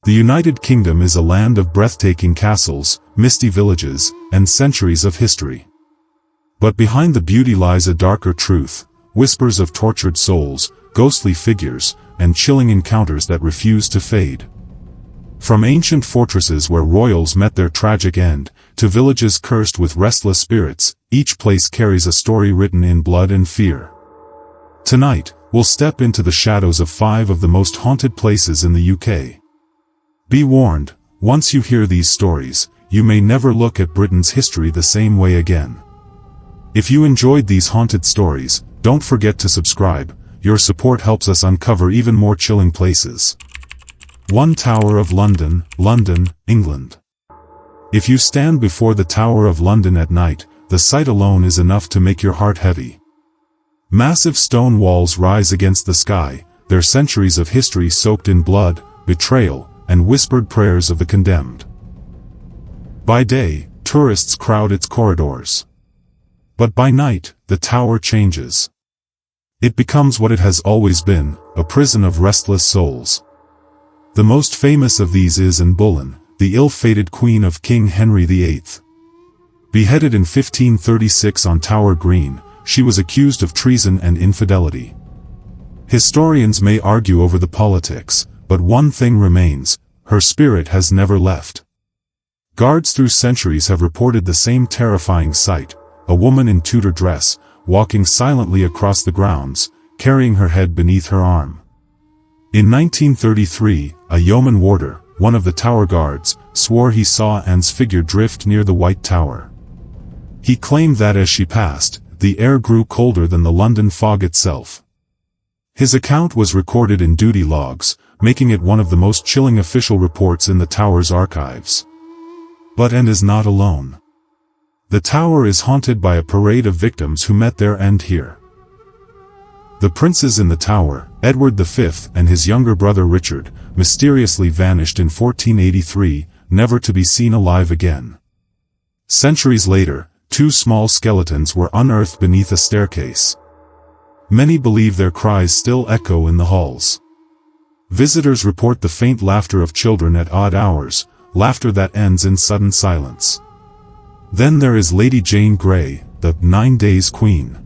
The United Kingdom is a land of breathtaking castles, misty villages, and centuries of history. But behind the beauty lies a darker truth, whispers of tortured souls, ghostly figures, and chilling encounters that refuse to fade. From ancient fortresses where royals met their tragic end, to villages cursed with restless spirits, each place carries a story written in blood and fear. Tonight, we'll step into the shadows of 5 of the most haunted places in the UK. Be warned, once you hear these stories, you may never look at Britain's history the same way again. If you enjoyed these haunted stories, don't forget to subscribe. Your support helps us uncover even more chilling places. 1 Tower of London, London, England. If you stand before the Tower of London at night, the sight alone is enough to make your heart heavy. Massive stone walls rise against the sky, their centuries of history soaked in blood, betrayal, and whispered prayers of the condemned. By day, tourists crowd its corridors. But by night, the tower changes. It becomes what it has always been, a prison of restless souls. The most famous of these is Anne Boleyn, the ill-fated queen of King Henry VIII. Beheaded in 1536 on Tower Green, she was accused of treason and infidelity. Historians may argue over the politics, but one thing remains: her spirit has never left. Guards through centuries have reported the same terrifying sight, a woman in Tudor dress, walking silently across the grounds, carrying her head beneath her arm. In 1933, a yeoman warder, one of the tower guards, swore he saw Anne's figure drift near the White Tower. He claimed that as she passed, the air grew colder than the London fog itself. His account was recorded in duty logs, making it one of the most chilling official reports in the tower's archives. But Anne is not alone. The tower is haunted by a parade of victims who met their end here. The princes in the tower, Edward V and his younger brother Richard, mysteriously vanished in 1483, never to be seen alive again. Centuries later, 2 small skeletons were unearthed beneath a staircase. Many believe their cries still echo in the halls. Visitors report the faint laughter of children at odd hours, laughter that ends in sudden silence. Then there is Lady Jane Grey, the 9 Days Queen.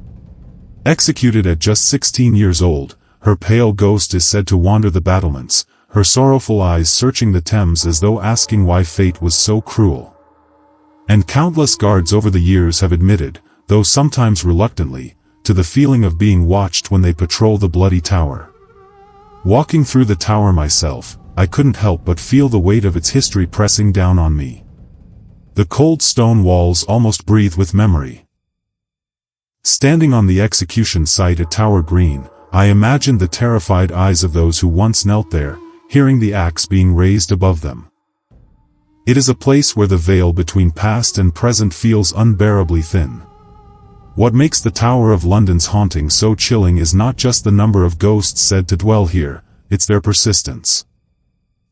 Executed at just 16 years old, her pale ghost is said to wander the battlements, her sorrowful eyes searching the Thames as though asking why fate was so cruel. And countless guards over the years have admitted, though sometimes reluctantly, to the feeling of being watched when they patrol the bloody tower. Walking through the tower myself, I couldn't help but feel the weight of its history pressing down on me. The cold stone walls almost breathe with memory. Standing on the execution site at Tower Green, I imagined the terrified eyes of those who once knelt there, hearing the axe being raised above them. It is a place where the veil between past and present feels unbearably thin. What makes the Tower of London's haunting so chilling is not just the number of ghosts said to dwell here, it's their persistence.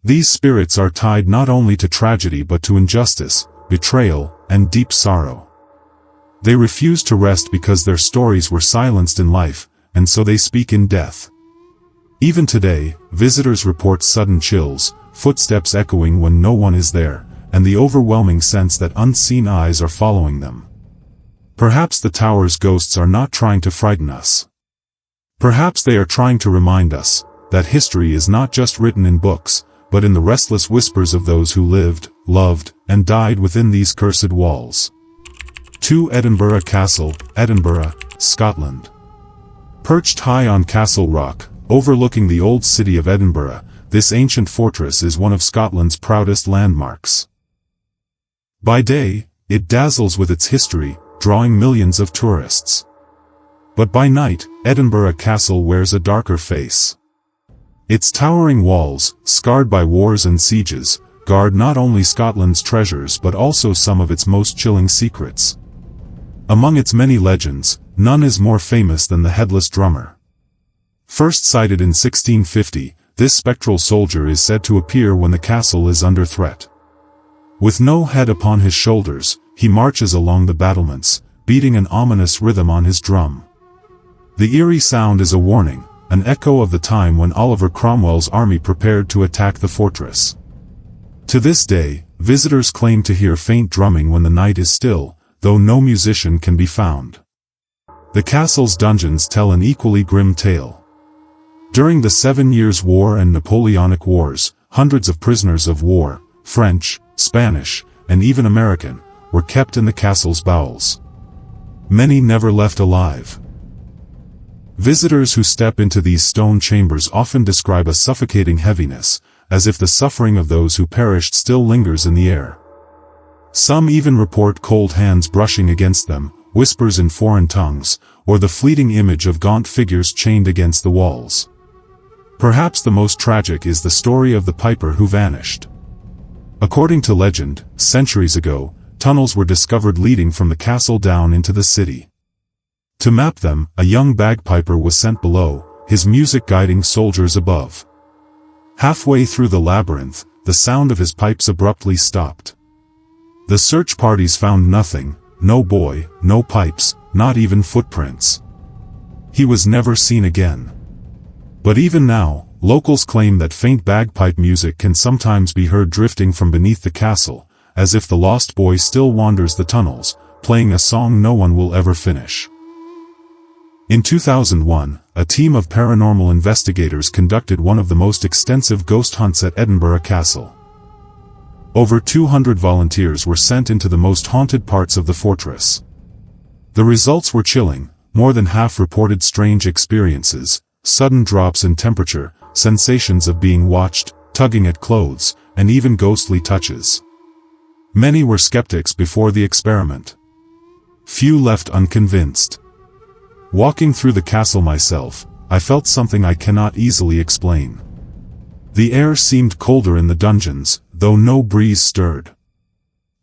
These spirits are tied not only to tragedy but to injustice, betrayal, and deep sorrow. They refuse to rest because their stories were silenced in life, and so they speak in death. Even today, visitors report sudden chills, footsteps echoing when no one is there, and the overwhelming sense that unseen eyes are following them. Perhaps the tower's ghosts are not trying to frighten us. Perhaps they are trying to remind us that history is not just written in books, but in the restless whispers of those who lived, loved, and died within these cursed walls. 2 Edinburgh Castle, Edinburgh, Scotland. Perched high on Castle Rock, overlooking the old city of Edinburgh, this ancient fortress is one of Scotland's proudest landmarks. By day, it dazzles with its history, drawing millions of tourists. But by night, Edinburgh Castle wears a darker face. Its towering walls, scarred by wars and sieges, guard not only Scotland's treasures but also some of its most chilling secrets. Among its many legends, none is more famous than the Headless Drummer. First sighted in 1650, this spectral soldier is said to appear when the castle is under threat. With no head upon his shoulders, he marches along the battlements, beating an ominous rhythm on his drum. The eerie sound is a warning, an echo of the time when Oliver Cromwell's army prepared to attack the fortress. To this day, visitors claim to hear faint drumming when the night is still, though no musician can be found. The castle's dungeons tell an equally grim tale. During the 7 Years' War and Napoleonic Wars, hundreds of prisoners of war, French, Spanish, and even American, were kept in the castle's bowels. Many never left alive. Visitors who step into these stone chambers often describe a suffocating heaviness, as if the suffering of those who perished still lingers in the air. Some even report cold hands brushing against them, whispers in foreign tongues, or the fleeting image of gaunt figures chained against the walls. Perhaps the most tragic is the story of the piper who vanished. According to legend, centuries ago, tunnels were discovered leading from the castle down into the city. To map them, a young bagpiper was sent below, his music guiding soldiers above. Halfway through the labyrinth, the sound of his pipes abruptly stopped. The search parties found nothing, no boy, no pipes, not even footprints. He was never seen again. But even now, locals claim that faint bagpipe music can sometimes be heard drifting from beneath the castle, as if the lost boy still wanders the tunnels, playing a song no one will ever finish. In 2001, a team of paranormal investigators conducted one of the most extensive ghost hunts at Edinburgh Castle. Over 200 volunteers were sent into the most haunted parts of the fortress. The results were chilling. More than half reported strange experiences, sudden drops in temperature, sensations of being watched, tugging at clothes, and even ghostly touches. Many were skeptics before the experiment. Few left unconvinced. Walking through the castle myself, I felt something I cannot easily explain. The air seemed colder in the dungeons, though no breeze stirred.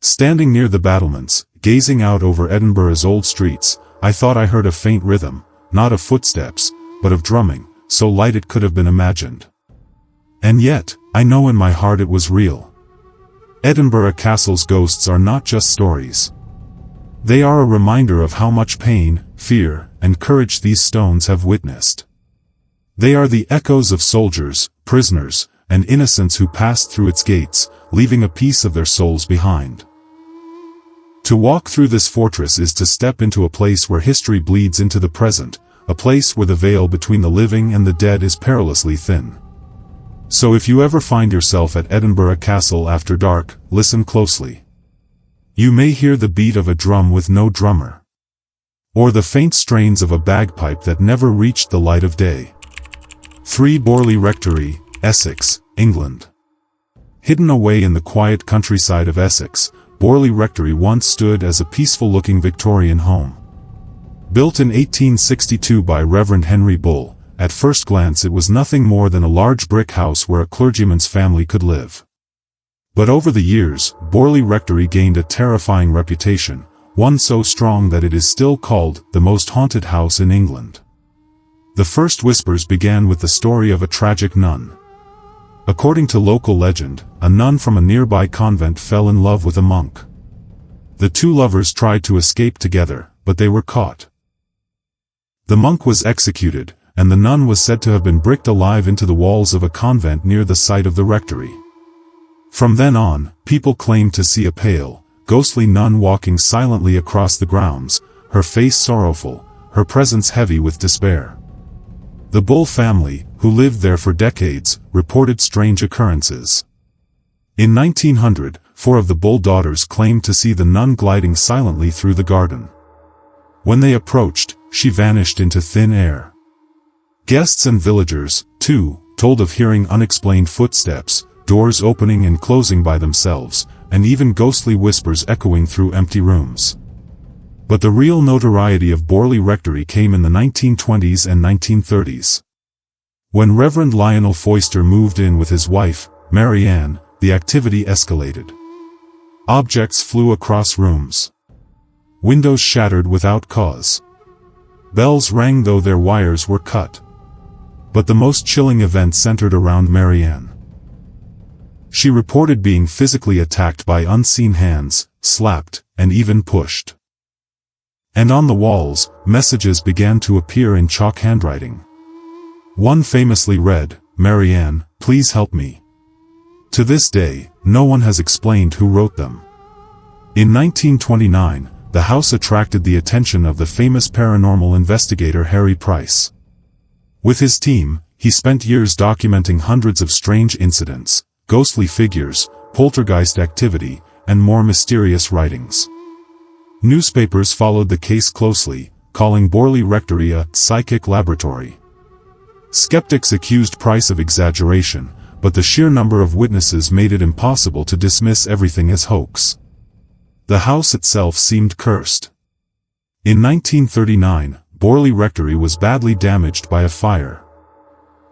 Standing near the battlements, gazing out over Edinburgh's old streets, I thought I heard a faint rhythm, not of footsteps, but of drumming, so light it could have been imagined. And yet, I know in my heart it was real. Edinburgh Castle's ghosts are not just stories. They are a reminder of how much pain, fear, and courage these stones have witnessed. They are the echoes of soldiers, prisoners, and innocents who passed through its gates, leaving a piece of their souls behind. To walk through this fortress is to step into a place where history bleeds into the present, a place where the veil between the living and the dead is perilously thin. So if you ever find yourself at Edinburgh Castle after dark, listen closely. You may hear the beat of a drum with no drummer, or the faint strains of a bagpipe that never reached the light of day. 3 Borley Rectory, Essex, England. Hidden away in the quiet countryside of Essex, Borley Rectory once stood as a peaceful-looking Victorian home. Built in 1862 by Reverend Henry Bull, at first glance it was nothing more than a large brick house where a clergyman's family could live. But over the years, Borley Rectory gained a terrifying reputation, one so strong that it is still called the most haunted house in England. The first whispers began with the story of a tragic nun. According to local legend, a nun from a nearby convent fell in love with a monk. The two lovers tried to escape together, but they were caught. The monk was executed, and the nun was said to have been bricked alive into the walls of a convent near the site of the rectory. From then on, people claimed to see a pale, ghostly nun walking silently across the grounds, her face sorrowful, her presence heavy with despair. The Bull family, who lived there for decades, reported strange occurrences. In 1900, 4 of the Bull daughters claimed to see the nun gliding silently through the garden. When they approached, she vanished into thin air. Guests and villagers, too, told of hearing unexplained footsteps, doors opening and closing by themselves, and even ghostly whispers echoing through empty rooms. But the real notoriety of Borley Rectory came in the 1920s and 1930s. When Reverend Lionel Foyster moved in with his wife, Mary Ann, the activity escalated. Objects flew across rooms. Windows shattered without cause. Bells rang though their wires were cut. But the most chilling event centered around Mary Ann. She reported being physically attacked by unseen hands, slapped, and even pushed. And on the walls, messages began to appear in chalk handwriting. One famously read, "Mary Ann, please help me." To this day, no one has explained who wrote them. In 1929, the house attracted the attention of the famous paranormal investigator Harry Price. With his team, he spent years documenting hundreds of strange incidents, ghostly figures, poltergeist activity, and more mysterious writings. Newspapers followed the case closely, calling Borley Rectory a psychic laboratory. Skeptics accused Price of exaggeration, but the sheer number of witnesses made it impossible to dismiss everything as hoax. The house itself seemed cursed. In 1939, Borley Rectory was badly damaged by a fire.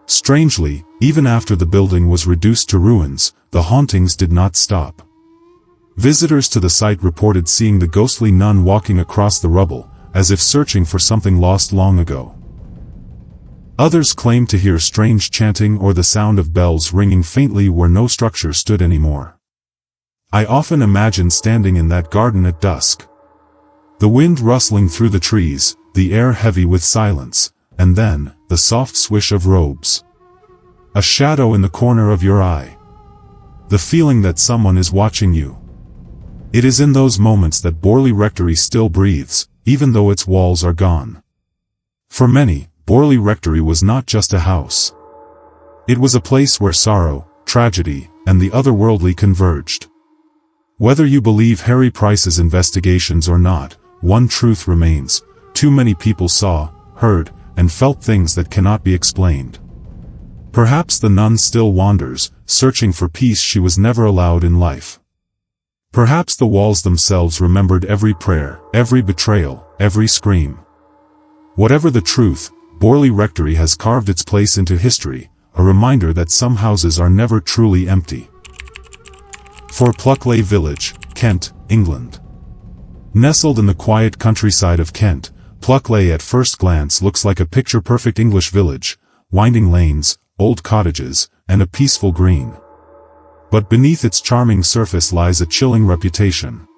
Strangely, even after the building was reduced to ruins, the hauntings did not stop. Visitors to the site reported seeing the ghostly nun walking across the rubble, as if searching for something lost long ago. Others claimed to hear strange chanting or the sound of bells ringing faintly where no structure stood anymore. I often imagine standing in that garden at dusk. The wind rustling through the trees, the air heavy with silence, and then, the soft swish of robes. A shadow in the corner of your eye. The feeling that someone is watching you. It is in those moments that Borley Rectory still breathes, even though its walls are gone. For many, Borley Rectory was not just a house. It was a place where sorrow, tragedy, and the otherworldly converged. Whether you believe Harry Price's investigations or not, one truth remains: too many people saw, heard, and felt things that cannot be explained. Perhaps the nun still wanders, searching for peace she was never allowed in life. Perhaps the walls themselves remembered every prayer, every betrayal, every scream. Whatever the truth, Borley Rectory has carved its place into history, a reminder that some houses are never truly empty. For Pluckley Village, Kent, England. Nestled in the quiet countryside of Kent, Pluckley at first glance looks like a picture-perfect English village, winding lanes, old cottages, and a peaceful green. But beneath its charming surface lies a chilling reputation.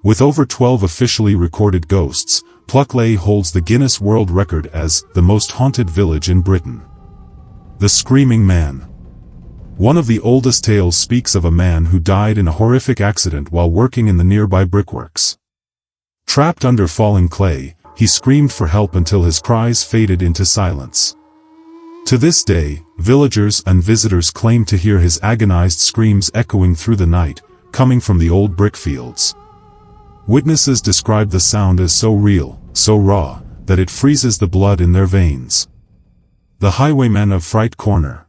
With over 12 officially recorded ghosts, Pluckley holds the Guinness World Record as the most haunted village in Britain. The Screaming Man. One of the oldest tales speaks of a man who died in a horrific accident while working in the nearby brickworks. Trapped under falling clay, he screamed for help until his cries faded into silence. To this day, villagers and visitors claim to hear his agonized screams echoing through the night, coming from the old brick fields. Witnesses describe the sound as so real, so raw, that it freezes the blood in their veins. The Highwayman of Fright Corner.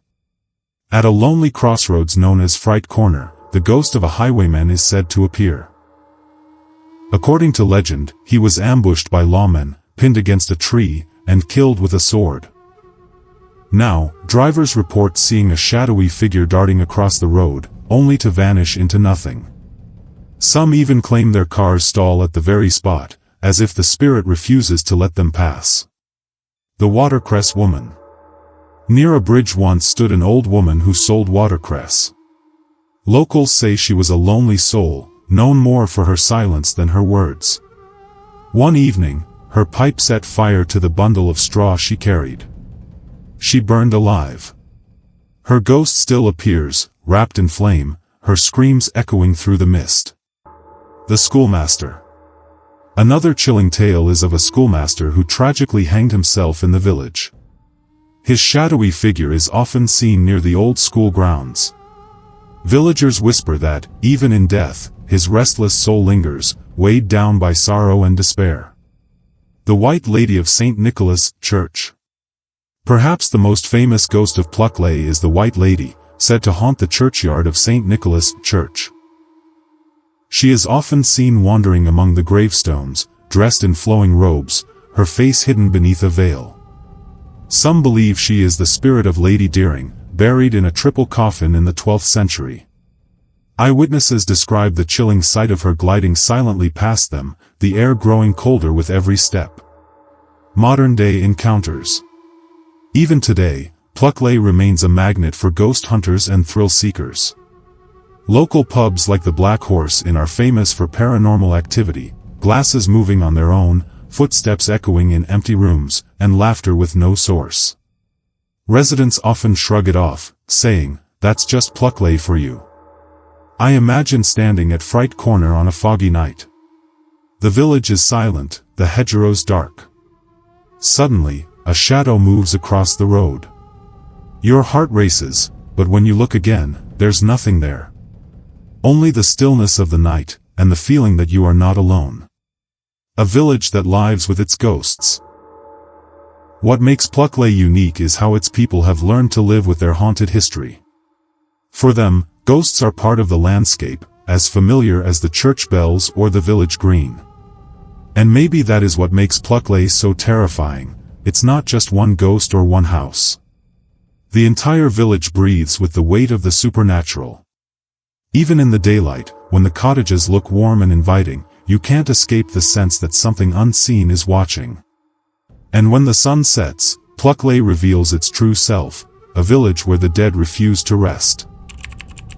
At a lonely crossroads known as Fright Corner, the ghost of a highwayman is said to appear. According to legend, he was ambushed by lawmen, pinned against a tree, and killed with a sword. Now, drivers report seeing a shadowy figure darting across the road, only to vanish into nothing. Some even claim their cars stall at the very spot, as if the spirit refuses to let them pass. The Watercress Woman. Near a bridge once stood an old woman who sold watercress. Locals say she was a lonely soul, known more for her silence than her words. One evening, her pipe set fire to the bundle of straw she carried. She burned alive. Her ghost still appears, wrapped in flame, her screams echoing through the mist. The Schoolmaster. Another chilling tale is of a schoolmaster who tragically hanged himself in the village. His shadowy figure is often seen near the old school grounds. Villagers whisper that, even in death, his restless soul lingers, weighed down by sorrow and despair. The White Lady of St. Nicholas Church. Perhaps the most famous ghost of Pluckley is the White Lady, said to haunt the churchyard of St. Nicholas Church. She is often seen wandering among the gravestones, dressed in flowing robes, her face hidden beneath a veil. Some believe she is the spirit of Lady Deering, buried in a triple coffin in the 12th century. Eyewitnesses describe the chilling sight of her gliding silently past them, the air growing colder with every step. Modern-day encounters. Even today, Pluckley remains a magnet for ghost hunters and thrill seekers. Local pubs like the Black Horse Inn are famous for paranormal activity, glasses moving on their own, footsteps echoing in empty rooms, and laughter with no source. Residents often shrug it off, saying, that's just Pluckley for you. I imagine standing at Fright Corner on a foggy night. The village is silent, the hedgerows dark. Suddenly, a shadow moves across the road. Your heart races, but when you look again, there's nothing there. Only the stillness of the night, and the feeling that you are not alone. A village that lives with its ghosts. What makes Pluckley unique is how its people have learned to live with their haunted history. For them, ghosts are part of the landscape, as familiar as the church bells or the village green. And maybe that is what makes Pluckley so terrifying. It's not just one ghost or one house. The entire village breathes with the weight of the supernatural. Even in the daylight, when the cottages look warm and inviting, you can't escape the sense that something unseen is watching. And when the sun sets, Pluckley reveals its true self, a village where the dead refuse to rest.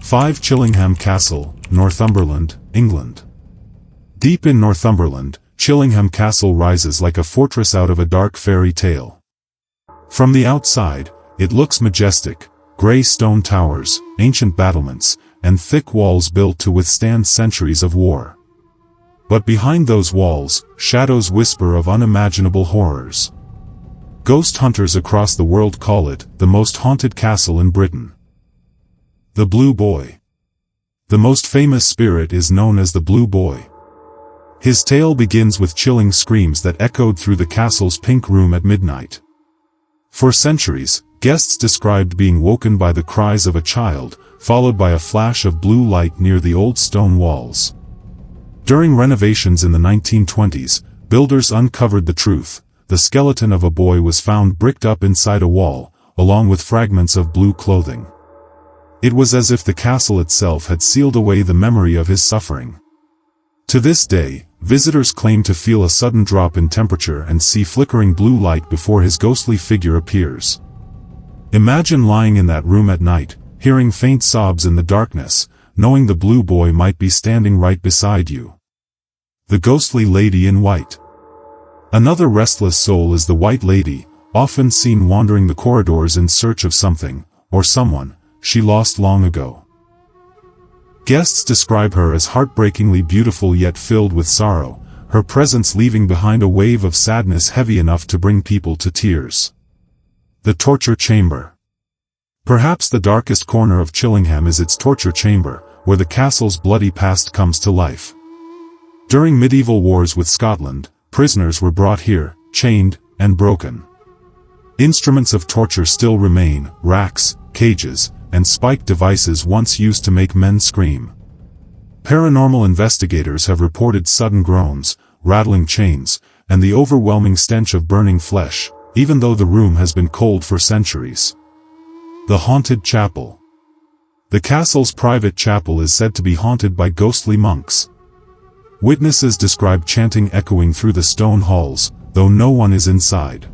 5 Chillingham Castle, Northumberland, England. Deep in Northumberland, Chillingham Castle rises like a fortress out of a dark fairy tale. From the outside, it looks majestic, grey stone towers, ancient battlements, and thick walls built to withstand centuries of war. But behind those walls, shadows whisper of unimaginable horrors. Ghost hunters across the world call it the most haunted castle in Britain. The Blue Boy. The most famous spirit is known as the Blue Boy. His tale begins with chilling screams that echoed through the castle's pink room at midnight. For centuries, guests described being woken by the cries of a child, followed by a flash of blue light near the old stone walls. During renovations in the 1920s, builders uncovered the truth. The skeleton of a boy was found bricked up inside a wall, along with fragments of blue clothing. It was as if the castle itself had sealed away the memory of his suffering. To this day, visitors claim to feel a sudden drop in temperature and see flickering blue light before his ghostly figure appears. Imagine lying in that room at night, hearing faint sobs in the darkness, knowing the Blue Boy might be standing right beside you. The ghostly lady in white. Another restless soul is the White Lady, often seen wandering the corridors in search of something, or someone, she lost long ago. Guests describe her as heartbreakingly beautiful yet filled with sorrow, her presence leaving behind a wave of sadness heavy enough to bring people to tears. The Torture Chamber. Perhaps the darkest corner of Chillingham is its torture chamber, where the castle's bloody past comes to life. During medieval wars with Scotland, prisoners were brought here, chained, and broken. Instruments of torture still remain, racks, cages, and spiked devices once used to make men scream. Paranormal investigators have reported sudden groans, rattling chains, and the overwhelming stench of burning flesh, even though the room has been cold for centuries. The Haunted Chapel. The castle's private chapel is said to be haunted by ghostly monks. Witnesses describe chanting echoing through the stone halls, though no one is inside.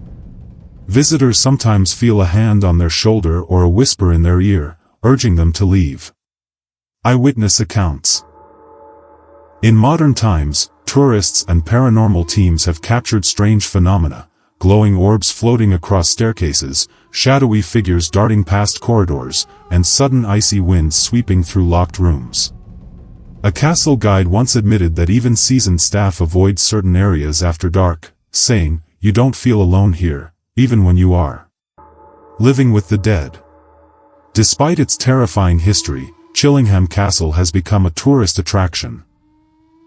Visitors sometimes feel a hand on their shoulder or a whisper in their ear, urging them to leave. Eyewitness accounts. In modern times, tourists and paranormal teams have captured strange phenomena, glowing orbs floating across staircases, shadowy figures darting past corridors, and sudden icy winds sweeping through locked rooms. A castle guide once admitted that even seasoned staff avoid certain areas after dark, saying, "You don't feel alone here, even when you are living with the dead." Despite its terrifying history, Chillingham Castle has become a tourist attraction.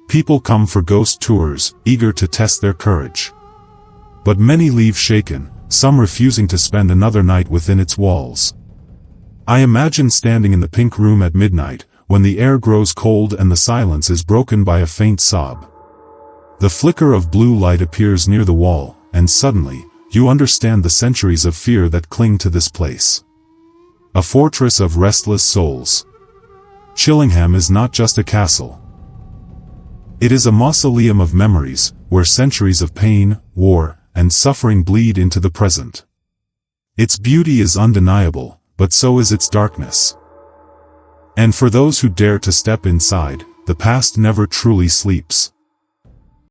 People come for ghost tours, eager to test their courage. But many leave shaken, some refusing to spend another night within its walls. I imagine standing in the pink room at midnight, when the air grows cold and the silence is broken by a faint sob. The flicker of blue light appears near the wall, and suddenly, you understand the centuries of fear that cling to this place. A fortress of restless souls. Chillingham is not just a castle. It is a mausoleum of memories, where centuries of pain, war, and suffering bleed into the present. Its beauty is undeniable, but so is its darkness. And for those who dare to step inside, the past never truly sleeps.